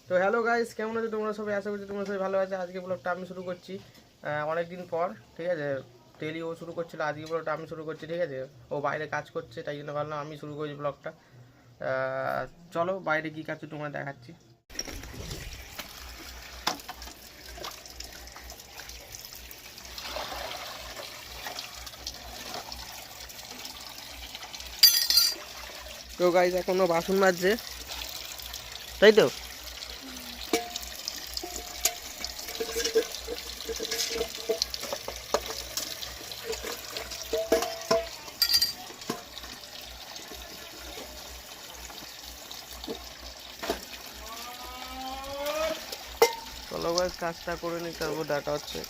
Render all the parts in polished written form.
তো hello guys, কেমন আছো তোমরা সবাই? আশা করছি তোমরা সবাই ভালো আছো। আজকে ব্লগটা আমি শুরু করছি অনেক দিন পর, ঠিক আছে। ডেলি ও শুরু করছিল, আজকে ব্লগটা আমি শুরু করছি, ঠিক আছে। ও বাইরে কাজ করছে, তাই জন্য ভাবলাম আমি শুরু করছি ব্লগটা। চলো বাইরে কী কাজ তোমরা দেখাচ্ছি। তো গাইস এখনো বাসন মাজছে, তাই তো। চলো গাইস কাজটা করে নিই, তারপর দেখা হচ্ছে।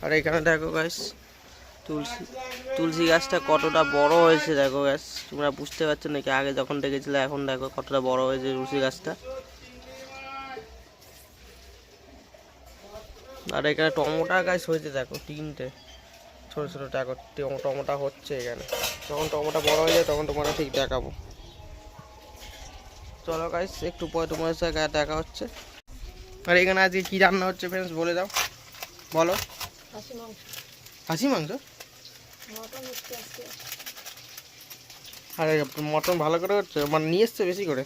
আর এখানে দেখো গাইস, তুলসী তুলসী গাছটা কতটা বড় হয়েছে দেখো গাছ, তোমরা বুঝতে পারছো নাকি? আগে যখন দেখেছিলে এখন দেখো কতটা বড় হয়েছে তুলসী গাছটা। আর এখানে টমেটো গাছ হয়েছে দেখো, তিনটে ছোটো ছোটো টমেটো হচ্ছে এখানে। যখন টমেটো বড় হয়ে যায় তখন তোমরা ঠিক দেখাবো। চলো গাইস একটু পরে তোমার সাথে দেখা হচ্ছে। আর এখানে আজকে কি রান্না হচ্ছে ফ্রেন্ডস বলে দাও, বলো। খাসি মাংস। আরে মটন ভালো করে হচ্ছে, মানে নিয়ে এসছে বেশি করে।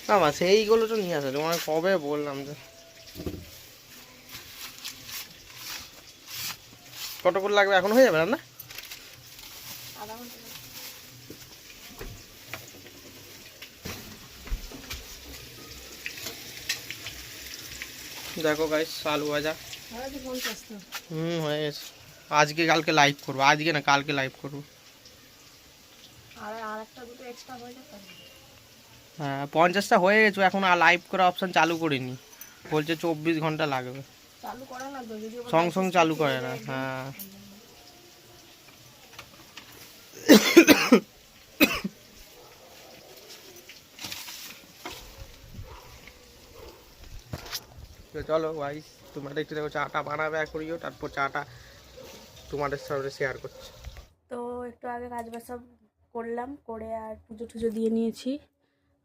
না মা সেইগুলো তো নিয়ে আসা, তোমার কবে বললাম যে। কতক্ষণ লাগবে, এখন হয়ে যাবে রান্না? দেখো গাইস আলু ভাজা হয়ে গেছে। আজকে কালকে লাইভ করবো, আজকে না কালকে লাইভ করবো। হ্যাঁ 50টা হয়ে গেছে, এখন আর লাইভ করা অপশন চালু করিনি, বলছে 24 ঘন্টা লাগবে। সঙ্গে সঙ্গে চালু করে না। হ্যাঁ তো চলো গাইস, তোমরা দেখতে দেখো চাটা বানাবে করিও, তারপর চাটা তোমাদের সাথে শেয়ার করছি। তো একটু আগে কাজ বাজ সব করলাম, করে আর পুজো টুজো দিয়ে নিয়েছি।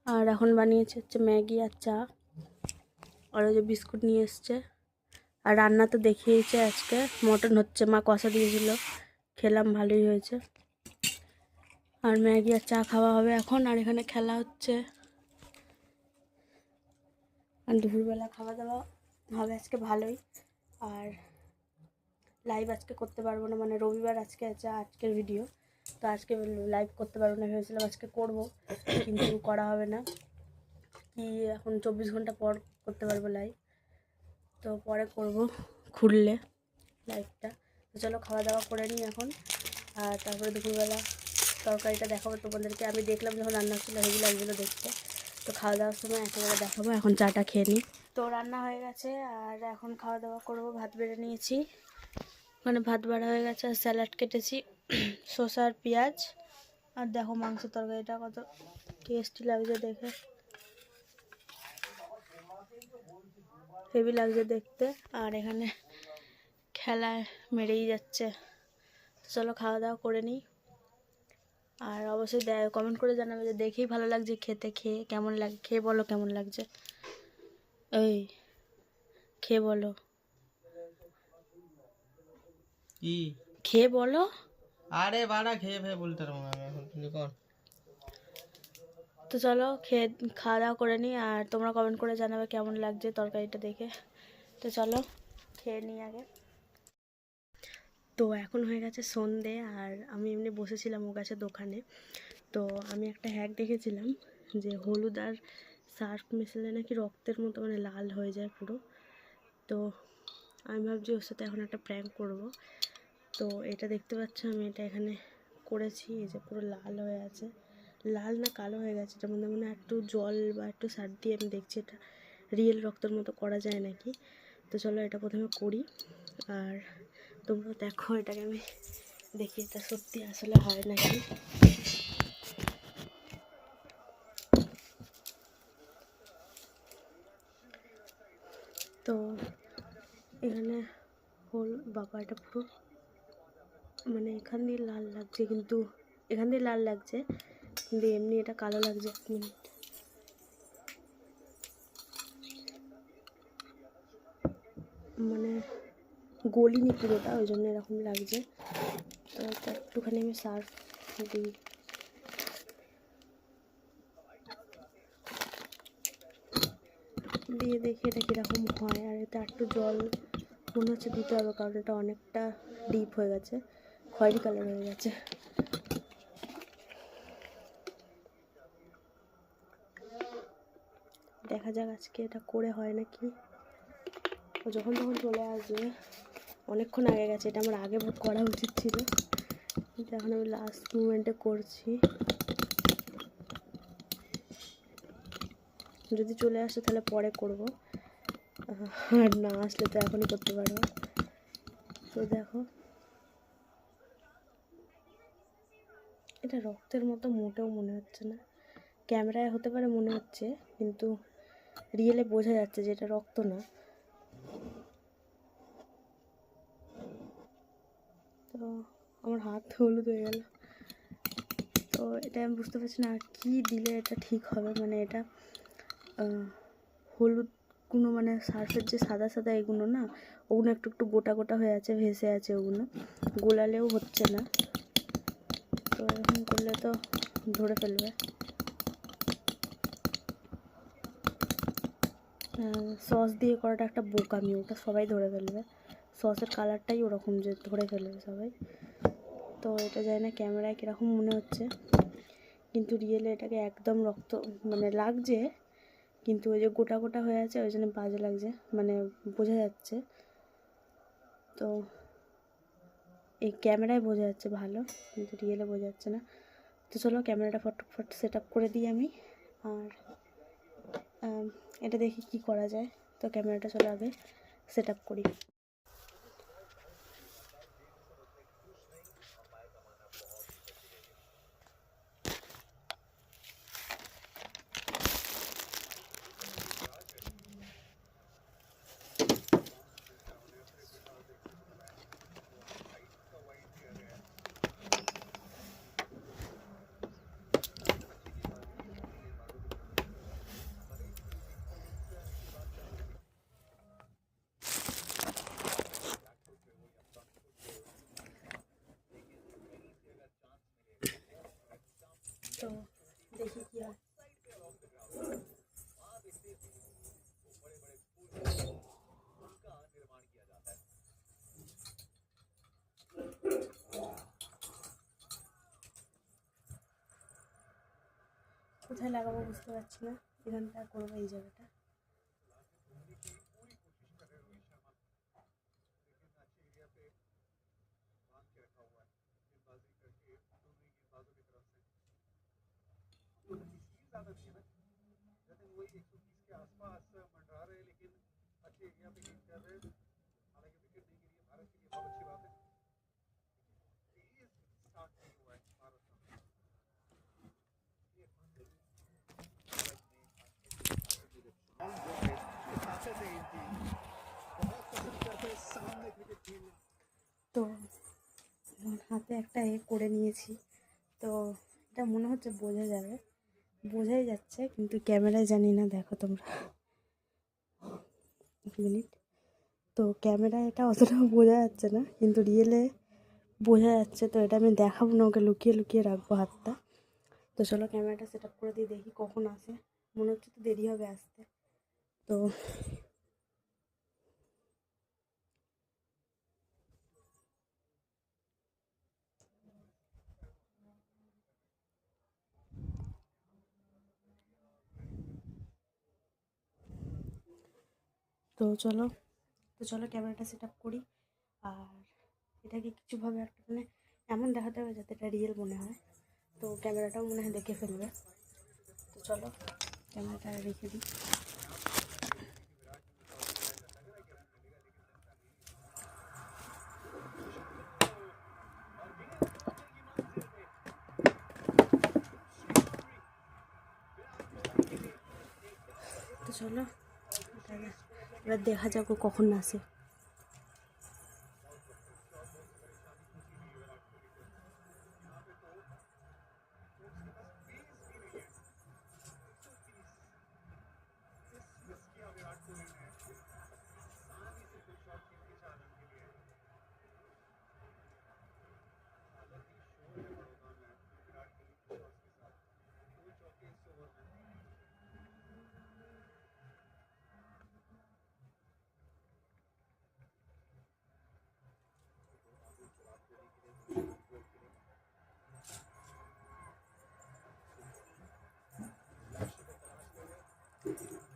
আর এখন বানিয়েছে হচ্ছে ম্যাগি আর চা, আর ওই যে বিস্কুট নিয়ে এসছে। আর রান্না তো দেখিয়েছে, আজকে মটন হচ্ছে, মা কষা দিয়েছিল, খেলাম ভালোই হয়েছে। আর ম্যাগি আর চা খাওয়া হবে এখন। আর এখানে খেলা হচ্ছে, আর দুপুরবেলা খাওয়া দাওয়া হবে আজকে ভালোই। আর লাইভ আজকে করতে পারবো না, মানে রবিবার আজকে আছে, আজকের ভিডিও তো আজকে লাইভ করতে পারবো না। ভেবেছিলাম আজকে করব, কিন্তু করা হবে না। কি এখন 24 ঘন্টা পর করতে পারবো লাইভ, তো পরে করব খুললে লাইভটা। তো চলো খাওয়া দাওয়া করে নিই এখন, আর তারপরে দুপুরবেলা তরকারিটা দেখাবো তোমাদেরকে। আমি দেখলাম যখন রান্না হচ্ছিলো হেভি লাগছিলো দেখতে, তো খাওয়া দাওয়ার সময় একেবারে দেখাবো। এখন চাটা খেয়ে নিই। তো রান্না হয়ে গেছে আর এখন খাওয়া দাওয়া করবো। ভাত বেড়ে নিয়েছি, মানে ভাত বাড়া হয়ে গেছে, আর স্যালাড কেটেছি শসা আর পেঁয়াজ। আর দেখো মাংস তরকারিটা কত টেস্টি লাগছে দেখে, হেভি লাগছে দেখতে। আর এখানে খেলায় মেরেই যাচ্ছে। চলো খাওয়া দাওয়া করে নিই। আর অবশ্যই কমেন্ট করে জানাবে যে দেখেই ভালো লাগছে খেতে, খেয়ে কেমন লাগে, খেয়ে বলো কেমন লাগছে। এই খেয়ে বলো, কি খেয়ে বলো। আরে বাড়া খেয়ে ফেয়ে বলতে পারবো না আমি এখন, তুমি কর। তো চলো খেয়ে খাওয়া দাওয়া করে নিই, আর তোমরা কমেন্ট করে জানাবে কেমন লাগছে তরকারিটা দেখে। তো চলো খেয়ে নিই আগে। তো এখন হয়ে গেছে সন্ধে, আর আমি এমনি বসেছিলাম ও গাছের দোকানে। তো আমি একটা হ্যাক দেখেছিলাম যে হলুদ আর সার্ফ মেশালে নাকি রক্তের মতো মানে লাল হয়ে যায় পুরো। তো আমি ভাবছি ওর সাথে এখন একটা প্র্যাঙ্ক করব। তো এটা দেখতে পাচ্ছ আমি এটা এখানে করেছি, এই যে পুরো লাল হয়ে আছে, লাল না কালো হয়ে গেছে, এটার মধ্যে মনে হয় একটু জল বা একটু সার দিয়ে আমি দেখছি এটা রিয়েল রক্তের মতো করা যায় নাকি। তো চলো এটা প্রথমে করি, আর তোমরা দেখো এটাকে আমি দেখি এটা সত্যি আসলে হয় নাকি। তো এখানে বাবা এটা পুরো মানে এখান দিয়ে লাল লাগছে, কিন্তু এখান দিয়ে লাল লাগছে, কিন্তু এমনি এটা কালো লাগছে। 1 মিনিট, মানে গলিনি পুরোটা, ওই জন্য এরকম লাগছে। তো এটা একটুখানি আমি সার্ফ দিই। দিয়ে দেখি এটা কীরকম হয়। আর এটা একটু জল মনে হচ্ছে দিতে হবে, কারণ এটা অনেকটা ডিপ হয়ে গেছে, খয়েরি কালার হয়ে গেছে। দেখা যাক আজকে এটা করে হয় নাকি। ও যখন তখন চলে আসবে, অনেকক্ষণ আগে গেছে, এটা আমার আগে বুক করা উচিত ছিল, কিন্তু এখন আমি লাস্ট মুমেন্টে করছি। যদি চলে আসে তাহলে পরে করব, আর না আসলে তো এখনই করতে পারবো। তো দেখো, এটা রক্তের মতো মোটেও মনে হচ্ছে না। ক্যামেরায় হতে পারে মনে হচ্ছে, কিন্তু রিয়েলে বোঝা যাচ্ছে যে এটা রক্ত না। তো আমার হাত হলুদ হয়ে গেল। তো এটা আমি বুঝতে পারছি না কি দিলে এটা ঠিক হবে। মানে এটা হলুদ গুঁড়ো, মানে সার্ফের যে সাদা সাদা এগুলো না, ওগুলো একটু একটু গোটা গোটা হয়ে আছে, ভেসে আছে, ওগুলো গোলালেও হচ্ছে না। তো এরকম করলে তো ধরে ফেলবে। সস দিয়ে করাটা একটা বোকামি, ওটা সবাই ধরে ফেলবে। সসের কালারটাই ওরকম যে ধরে ফেলবে সবাই। তো এটা জানি না ক্যামেরায় কীরকম মনে হচ্ছে, কিন্তু রিয়েলে এটাকে একদম রক্ত মানে লাগছে, কিন্তু ওই যে গোটা গোটা হয়ে আছে, ওই জন্য বাজে লাগছে, মানে বোঝা যাচ্ছে। তো এই ক্যামেরায় বোঝা যাচ্ছে ভালো, কিন্তু রিয়েলে বোঝা যাচ্ছে না। তো চলো ক্যামেরাটা ফটফট সেট আপ করে দিই আমি, আর এটা দেখি কি করা যায়। তো ক্যামেরাটা চলো আগে সেট আপ করি। তো দেখি কি হয়। কোথায় লাগাবো বুঝতে পারছি না, এখানটা করবো, এই জায়গাটা। তো আমার হাতে একটা করে নিয়েছি। তো এটা মনে হচ্ছে বোঝা যাবে, বোঝাই যাচ্ছে, কিন্তু ক্যামেরায় জানি না। দেখো তোমরা, 1 মিনিট। তো ক্যামেরায় এটা অতটা বোঝা যাচ্ছে না, কিন্তু রিয়েলে বোঝা যাচ্ছে। তো এটা আমি দেখাবো না, ওকে লুকিয়ে লুকিয়ে রাখবো হাতটা। তো চলো ক্যামেরাটা সেট আপ করে দিয়ে দেখি কখন আসে। মনে হচ্ছে তো দেরি হবে আসতে। তো তো চলো ক্যামেরাটা সেট আপ করি। আর এটাকে কিছুভাবে একটা মানে এমন দেখাতে হবে যাতে এটা রিয়েল মনে হয়। তো ক্যামেরাটাও মনে হয় দেখে ফেলবে। তো চলো ক্যামেরাটা রেখে দিই। তো চলো এবার দেখা যাক ও কখন আসে।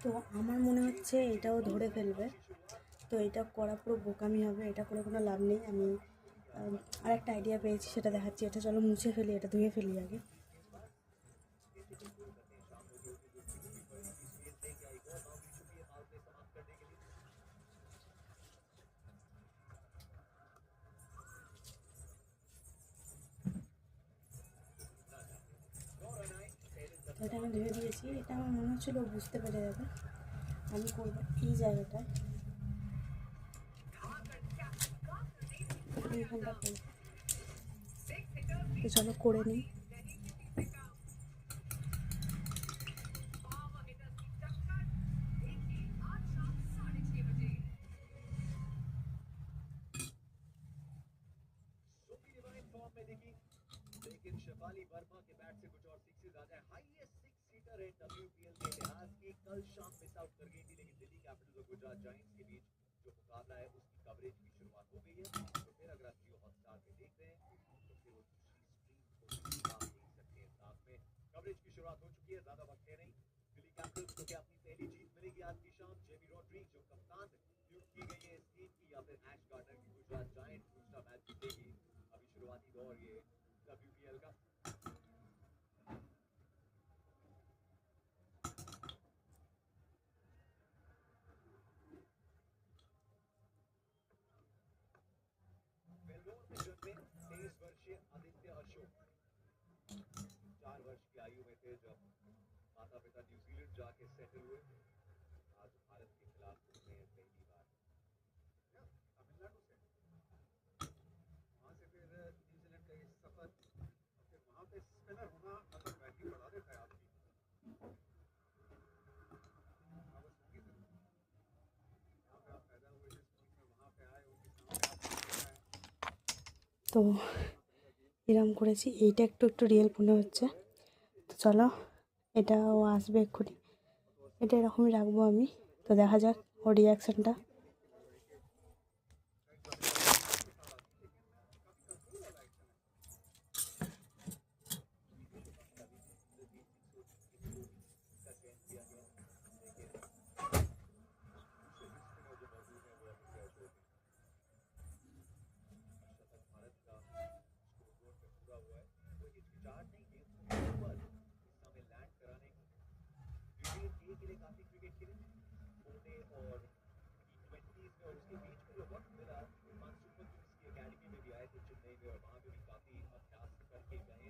তো আমার মনে হচ্ছে এটাও ধরে ফেলবে, তো এটা করা পুরো বোকামি হবে, এটা করে কোনো লাভ নেই। আমি আরেকটা আইডিয়া পেয়েছি, সেটা দেখাচ্ছি। এটা চলো মুছে ফেলি, এটা ধুয়ে ফেলি আগে। তো এটা আমি ধুয়ে দিয়েছি। এটা আমার মনে হচ্ছিলো বুঝতে পেরে যাবে। আমি করবো এই জায়গাটায়, এইখানটা করবো। তো চলো করে নিই। लेकिन शेफाली वर्मा के बैट से कुछ और सिक्सेस आ जाए। हाईएस्ट सिक्स सीटर है डब्ल्यूपीएल के इतिहास की। कल शाम मिस आउट कर गई थी, लेकिन दिल्ली कैपिटल्स और गुजरात जायंट्स के बीच जो मुकाबला है उसकी कवरेज की शुरुआत हो गई है। तो फिर अगर आप जियो हॉटस्टार पे देख रहे हैं तो फिर वो दूसरी स्ट्रीम को भी आप देख सकते हैं। साथ में कवरेज की शुरुआत हो चुकी है, ज्यादा वक्त है नहीं। दिल्ली कैपिटल्स को क्या अपनी पहली जीत मिलेगी आज की शाम? जेमी रॉड्रिग्स जो कप्तान नियुक्त की गई है इस टीम की, या फिर ऐश गार्डनर की गुजरात जायंट्स दूसरा मैच जीतेगी? अभी शुरुआती दौर ये डब्ल्यूपीएल का। वेल्लोर में जन्मे 23 वर्षीय आदित्य अशोक 4 वर्ष की आयु में थे जब माता पिता न्यूजीलैंड जाके सेटल हुए। आज भारत के खिलाफ उन्होंने पहली बार तमिलनाडु से वहां से फिर न्यूजीलैंड का ये सफर, फिर वहां पे स्पिनर होना मतलब वैल्यू बढ़ा देता है आपकी। यहाँ पे आप पैदा हुए जिस मुल्क में, वहां पे आए उनके सामने आप তো এরম করেছি, এইটা একটু একটু রিয়েল মনে হচ্ছে। তো চলো, এটাও আসবে এক্ষুনি, এটা এরকমই রাখবো আমি। তো দেখা যাক ওর রিয়াকশানটা। के लिए काफी क्रिकेट खेले ओडे और टी20 में, और उसके बीच में जो वक्त मिला हिमाचल सुपर किंग्स की एकेडमी में भी आए थे चेन्नई में, और वहां पे भी काफी अभ्यास करके गए।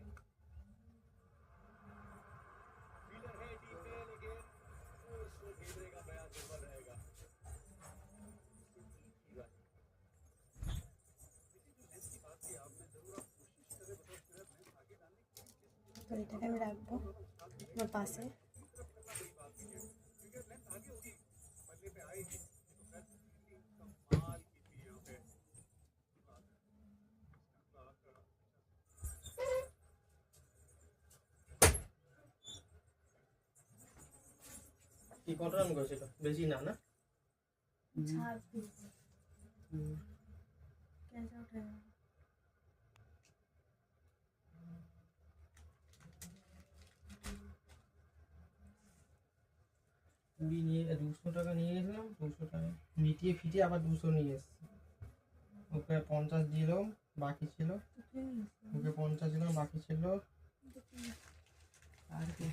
फील्डर है टीम में, लेकिन उसको खेलने का प्रयास निर्भर रहेगा। তো এটাকে আমি রাখবো আমার পাশে। কি কত রান করেছিল? বেশি না না? কুড়ি নিয়ে 200 টাকা নিয়ে গেছিলাম, 200 টাকা মিটিয়ে ফিটিয়ে আবার 200 নিয়ে এসেছি। ওকে 50 দিলাম, বাকি ছিল। ওকে 50 দিলাম, বাকি ছিল। আর কি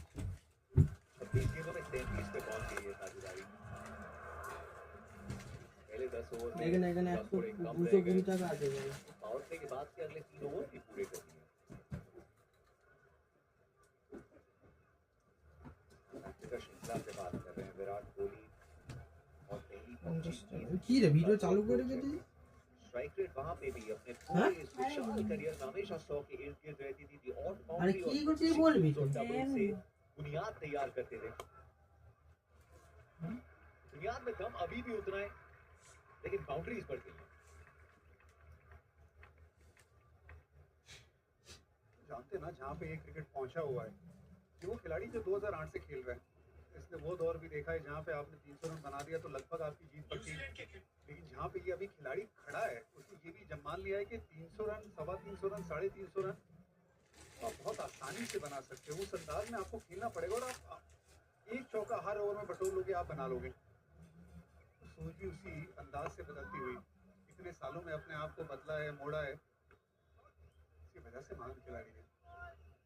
এখানে এখানে 220 টাকা আছে। पावर प्ले के बाद के अगले 3 ओवर भी पूरे करनी है। श्रृंखला से बात कर रहे हैं विराट कोहली और पहली কি রে ভিডিও চালু করে দিলি? स्ट्राइक रेट वहां पे भी अपने पूरे इस विशाल करियर में हमेशा 100 के इर्द-गिर्द रहती थी। और अरे की করছিস বলবি তো? से बुनियाद तैयार करते थे। बुनियाद में दम अभी भी उतना है, लेकिन बाउंड्रीज बढ़ गई हैं। जानते ना जहाँ पे ये क्रिकेट पहुंचा हुआ है, कि वो खिलाड़ी जो 2008 से खेल रहे हैं, इसने वो दौर भी देखा है जहाँ पे आपने 300 रन बना दिया तो लगभग आपकी जीत पक्की। लेकिन जहाँ पे ये अभी खिलाड़ी खड़ा है, उसने ये भी जब मान लिया है कि 300 रन, 325 रन, 350 रन आप बहुत आसानी से बना सकते हो। उस अंदाज में आपको खेलना पड़ेगा, और आप एक चौका हर ओवर में बटोर लोगे आप बना लोगे। तो सोच भी उसी अंदाज से बदलती हुई, इतने सालों में अपने आप को बदला है, मोड़ा है, इसकी वजह से महान खिलाड़ी है।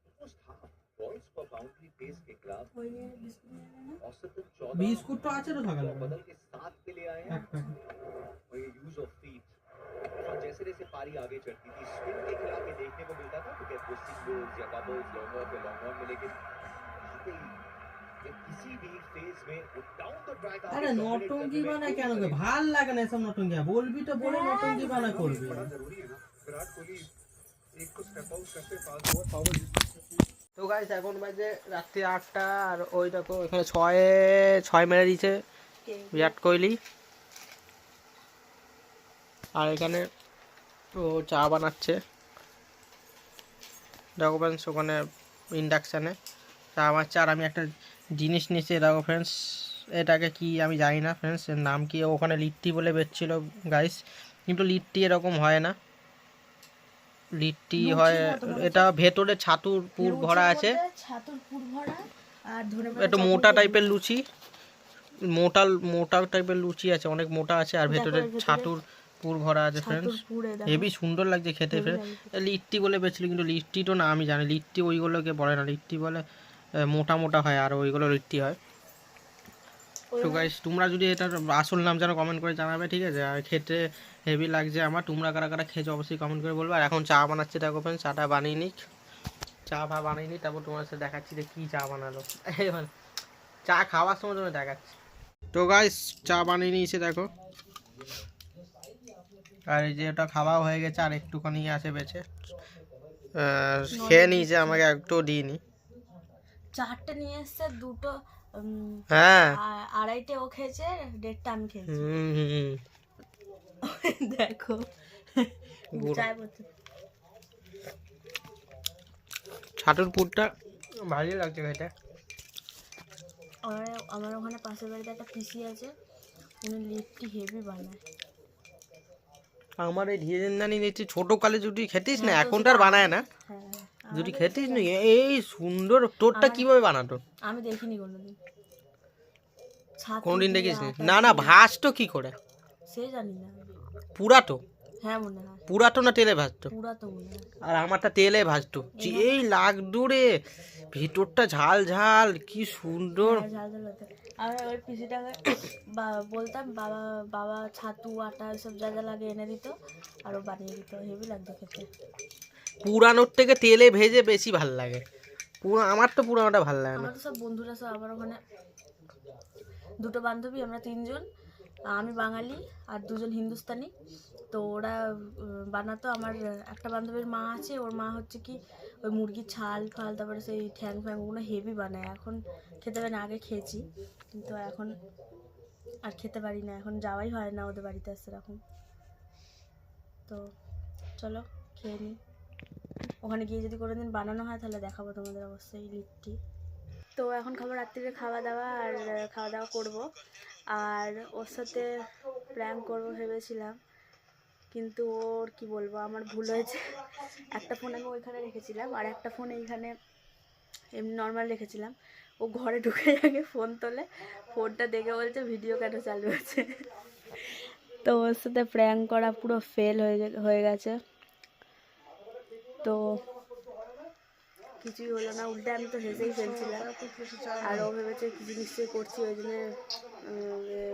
Almost half balls per boundary pace के खिलाफ औसतन 14 बिस्कुट तो আছে তো সকালে बदल के 7 पे ले आए हैं। और ये यूज ऑफ फीट और जैसे जैसे पारी आगे चढ़ती थी स्पिन के खिलाफ ये देखने को मिलता था कि वो सिंगल्स या डबल्स लॉन्ग ऑन पे लॉन्ग ऑन में, लेकिन यहाँ पे ये किसी भी फेज में वो डाउन द ट्रैक আরে নটঙ্গি বানা কেন গে ভাল লাগে না এসব নটঙ্গি বলবি তো বলে নটঙ্গি বানা করবি बड़ा जरूरी है ना। विराट कोहली एक तो स्टेप आउट करते पास बहुत पावर। তো গাইস এখন বাজে রাত্রি 8টা আর ওই দেখো এখানে 6 মেরে দিয়েছে বিরাট কোহলি। আর এখানে ও চা বানাচ্ছে দেখো ফ্রেন্ডস, ওখানে ইন্ডাকশানে চা বানাচ্ছে। আর আমি একটা জিনিস নিয়েছি দেখো ফ্রেন্ডস, এটাকে কি আমি জানি না ফ্রেন্ডস, এর নাম কি। ওখানে লিট্টি বলে বেচছিল গাইস, কিন্তু লিট্টি এরকম হয় না, লিট্টি হয় এটা ভেতরে ছাতুর পুর ভরা আছে, ছাতুর পুর ভরা আর ধরে একটু মোটা টাইপের লুচি, মোটা মোটা টাইপের লুচি আছে, অনেক মোটা আছে আর ভেতরে ছাতুর পুর ভরা আছে ফ্রেন্ডস। পুরে দেখো হেভি সুন্দর লাগছে খেতে ফ্রেন্ডস। লিট্টি বলে বেচছিল, কিন্তু লিট্টি তো না আমি জানি, লিট্টি ওইগুলোকে বলে না, লিট্টি বলে মোটা মোটা হয় আর ওইগুলো লিট্টি হয়। তো গাইস তোমরা যদি এটার আসল নাম জানো কমেন্ট করে জানাবে, ঠিক আছে। আর খেতে হেভি লাগছে আমার, তোমরা কারা কারা খেয়েছো অবশ্যই কমেন্ট করে বলবো। আর এখন চা বানাচ্ছে দেখো ফ্রেন্ডস, চাটা বানিয়ে নিক, চা বানিয়ে নিই, তারপর তোমার সাথে দেখাচ্ছি যে কী চা বানালো। এবার চা খাওয়ার সময় তোমার দেখাচ্ছি। তো গাইস চা বানিয়ে নিয়েছে দেখো, আর এই যে ওটা খাওয়া হয়ে গেছে আর একটুখানি আছে বেঁচে, খেয়ে নিয়েছে, আমাকে একটু দিইনি। চারটে নিয়ে এসছে, দুটো হ্যাঁ আড়াইটে ও খেয়েছে, দেড়টা আমি খেয়েছি। হুম দেখো চায় বলতে ছাতুর পুরটা ভালোই লাগছে খেতে। আমার ওখানে পাশের বাড়িতে একটা পিসি আছে, উনি লিট্টি হেভি বানায়। আমার এই ধীরেন্দানি দেখছি ছোট কালে যদি খেতিস না, এখন তো আর বানায় না, হ্যাঁ যদি খেতিস না এই সুন্দর। তোরটা কিভাবে বানাতো আমি দেখিনি কোনোদিন, কোনোদিন দেখিস নি? না না ভাজতো কি করে? সে জানি না, পুরাতো? হ্যাঁ মনে হয় পুরাতো না তেলে ভাজতো? পুরা তো মনে হয়। আর আমারটা তেলে ভাজতো, এই লাগতো রে, ভিতরটা ঝাল ঝাল কি সুন্দর। হ্যাঁ, ঝাল ঝাল হতো। আমি ওই পিসিটাকে বলতাম বাবা বাবা ছাতু আটা সব যা যা লাগে এনে দিত আর ও বানিয়ে দিত, হেভি লাগতো খেতে। পুরানোর থেকে তেলে ভেজে বেশি ভাল লাগে, আমার তো পুরানোটা ভাল লাগে না। আমার তো সব বন্ধুরা সব, আমার ওখানে দুটো বান্ধবী, আমরা তিনজন, আমি বাঙালি আর দুজন হিন্দুস্তানি। তো ওরা বানাতো, আমার একটা বান্ধবীর মা আছে, ওর মা হচ্ছে কি ওই মুরগির ছাল ফাল তারপরে সেই ঠ্যাং ফ্যাং ওগুলো হেভি বানায়। এখন খেতে পারি না, আগে খেয়েছি কিন্তু এখন আর খেতে পারি না, এখন যাওয়াই হয় না ওদের বাড়িতে সেরকম। তো চলো খেয়ে নিই, ওখানে গিয়ে যদি কোনো দিন বানানো হয় তাহলে দেখাবো তোমাদের অবশ্যই লিট্টি। তো এখন খাবো রাত্রিরে খাওয়া দাওয়া, আর খাওয়া দাওয়া করবো আর ওর সাথে প্র্যাঙ্ক করবো ভেবেছিলাম, কিন্তু ওর কি বলবো আমার ভুল হয়েছে। একটা ফোন আমি ওইখানে রেখেছিলাম আর একটা ফোন এইখানে এমনি নর্মাল রেখেছিলাম। ও ঘরে ঢুকে আগে ফোন তোলে, ফোনটা দেখে বলছে ভিডিও কেন চালু আছে। তো ওর সাথে প্র্যাঙ্ক করা পুরো ফেল হয়ে গেছে। তো কিছুই হলো না, উল্টে আমি তো হেসেই ফেলছিলাম। আর ও ভেবেছে কিছু নিশ্চয়ই করছি, ওই জন্য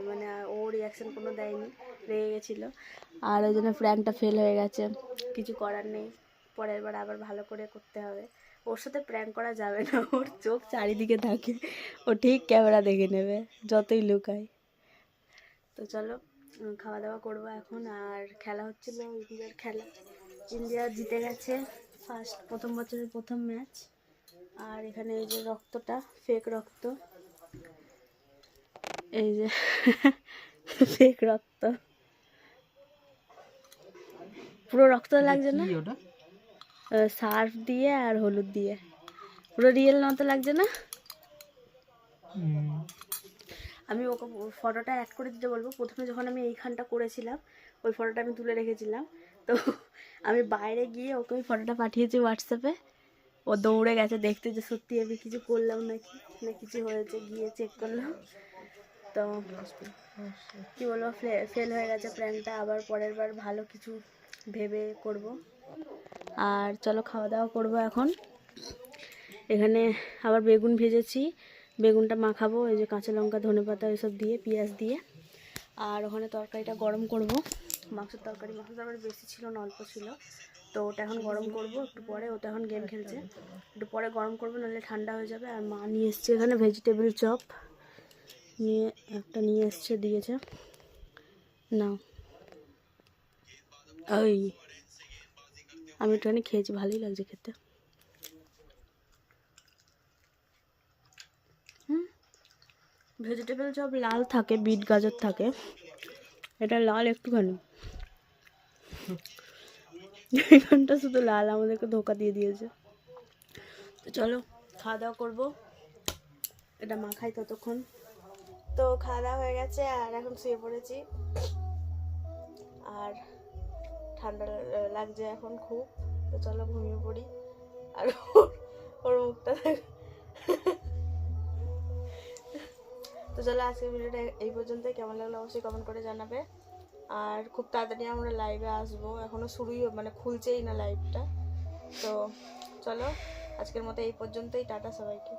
মানে ও রিয়াকশান কোনো দেয়নি, রেগে গেছিলো। আর ওই জন্য প্র্যাঙ্কটা ফেল হয়ে গেছে, কিছু করার নেই, পরের বার আবার ভালো করে করতে হবে। ওর সাথে প্র্যাঙ্ক করা যাবে না, ওর চোখ চারিদিকে থাকে, ও ঠিক ক্যামেরা দেখে নেবে যতই লুকায়। তো চলো খাওয়া দাওয়া করবো এখন। আর খেলা হচ্ছিলো, ইন্ডিয়ার খেলা, ইন্ডিয়া জিতে গেছে প্রথম বছরের প্রথম ম্যাচ। আর এখানে এই যে রক্তটা ফেক রক্ত, এই যে ফেক রক্ত, পুরো রক্ত লাগছে না, সার্ফ দিয়ে আর হলুদ দিয়ে পুরো রিয়েল মতো লাগছে না। আমি ওকে ফটোটা অ্যাড করে দিতে বলবো। প্রথমে যখন আমি এইখানটা করেছিলাম ওই ফটোটা আমি তুলে রেখেছিলাম, তো আমি বাইরে গিয়ে ওকে ওই ফটোটা পাঠিয়েছি হোয়াটসঅ্যাপে, ও দৌড়ে গেছে দেখতে যে সত্যি আমি কিছু করলাম নাকি না কিছু হয়েছে, গিয়ে চেক করলাম। তো কী বলবো, ফেল হয়ে গেছে প্ল্যানটা, আবার পরের বার ভালো কিছু ভেবে করব। আর চলো খাওয়া দাওয়া করবো এখন। এখানে আবার বেগুন ভেজেছি, বেগুনটা মাখাবো এই যে কাঁচা লঙ্কা ধনেপাতা এসব দিয়ে, পেঁয়াজ দিয়ে। আর ওখানে তরকারিটা গরম করব, মাংসের তরকারি বেশি ছিল না, অল্প ছিল। তো ওটা এখন গরম করব একটু পরে, ওটা এখন গেম খেলছে, একটু পরে গরম করবো নাহলে ঠান্ডা হয়ে যাবে। আর মা নিয়ে এসছে এখানে ভেজিটেবল চপ, নিয়ে এসছে, দিয়েছে না। ওই আমি একটুখানি খেয়েছি, ভালোই লাগছে খেতে। ভেজিটেবল চপ লাল থাকে, বিট গাজর থাকে, এটা লাল একটুখানি, এখানটা শুধু লাল, আমাদেরকে ধোকা দিয়ে দিয়েছে। তো চলো খাওয়া দাওয়া করবো, এটা মাখাই ততক্ষণ। তো খাওয়া দাওয়া হয়ে গেছে আর এখন শুয়ে পড়েছি। আর ঠান্ডা লাগছে এখন খুব, তো চলো ঘুমিয়ে পড়ি। আর ওর মুখটা তো চলো আজকের ভিডিওটা এই পর্যন্তই। কেমন লাগলো অবশ্যই কমেন্ট করে জানাবে। আর খুব তাড়াতাড়ি আমরা লাইভে আসবো, এখনও শুরুই মানে খুলছেই না লাইভটা। তো চলো আজকের মতো এই পর্যন্তই, টাটা সবাইকে।